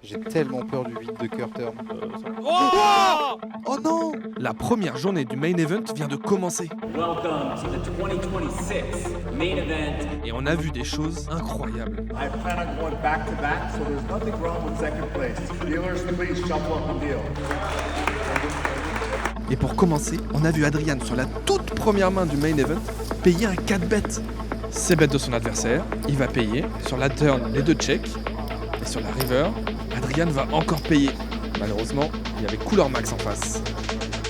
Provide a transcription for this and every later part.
J'ai tellement peur du vide de cœur turn. Oh Oh non! La première journée du main event vient de commencer. Welcome to the 2026 main event. Et on a vu des choses incroyables. I plan on going back to back, so there's nothing wrong with second place. Dealers, please shuffle up and deal. Et pour commencer, on a vu Adrian sur la toute première main du main event payer un 4-bet. C'est bet de son adversaire, il va payer. Sur la turn, les deux checks. Et sur la river, Adrian va encore payer. Malheureusement, il y avait Cooler Max en face.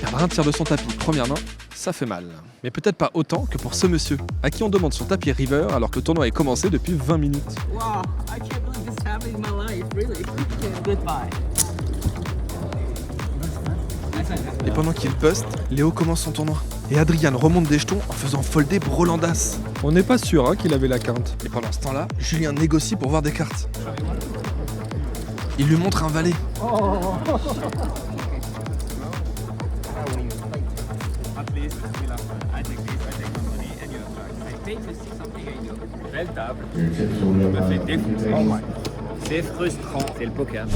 Perdre un tiers de son tapis, première main, ça fait mal. Mais peut-être pas autant que pour ce monsieur, à qui on demande son tapis river alors que le tournoi est commencé depuis 20 minutes. Wow, I can't believe this happened in my life, really. Goodbye. Et pendant qu'il bust, Léo commence son tournoi. Et Adrian remonte des jetons en faisant folder Brolandas. On n'est pas sûr qu'il avait la quinte. Et pendant ce temps-là, Julien négocie pour voir des cartes. Il lui montre un valet. Belle table. Je me fais défoncer. C'est frustrant, c'est le poker.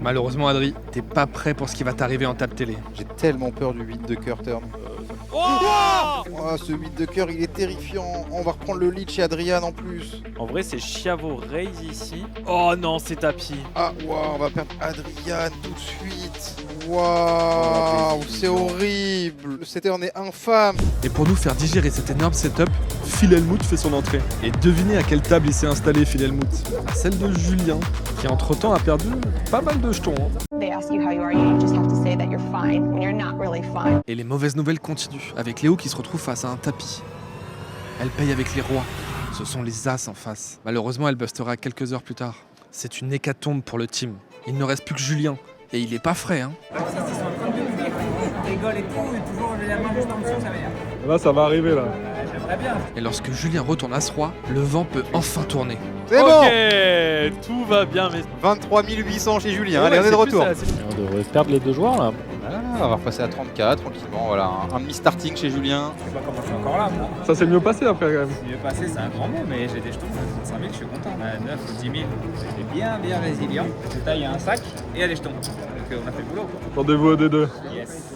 Malheureusement, Adri, t'es pas prêt pour ce qui va t'arriver en table télé. J'ai tellement peur du vide de cœur turn. Oh, ce vide de cœur, il est terrifiant. On va reprendre le lead chez Adrian en plus. En vrai, c'est Chiavo raise ici. Oh non, c'est tapis. Ah, waouh, on va perdre Adrian tout de suite. Waouh, c'est horrible. Ce turn est infâme. Et pour nous faire digérer cet énorme setup, Phil Hellmuth fait son entrée. Et devinez à quelle table il s'est installé, Phil Hellmuth. À celle de Julien, qui entre-temps a perdu pas mal de jetons. They ask you how you are, you just have to say that you're fine when you're not really fine. Et les mauvaises nouvelles continuent, avec Léo qui se retrouve face à un tapis. Elle paye avec les rois. Ce sont les as en face. Malheureusement, elle bustera quelques heures plus tard. C'est une hécatombe pour le team. Il ne reste plus que Julien. Et il est pas frais, hein. Ils rigolent et tout, et toujours j'ai la main juste en dessous, ça veut dire. Là, ça va arriver, là. J'aimerais bien. Et lorsque Julien retourne As-Roi, le vent peut enfin tourner. C'est bon. Ok, tout va bien, mais 23 800 chez Julien. Allez, on est de retour. On devrait perdre les deux joueurs, là. Voilà, on va repasser à 34 tranquillement. Voilà, un mi-starting chez Julien. Je sais pas comment je suis encore là, moi. Ça s'est mieux passé après, quand même. Mieux passé, c'est un grand mot, mais j'ai des jetons à 35 000, je suis content. À 9 ou 10 000, j'étais bien résilient. Résultat, il y a un sac et il y a des jetons. Donc on a fait le boulot, quoi. Rendez-vous au D2. Yes.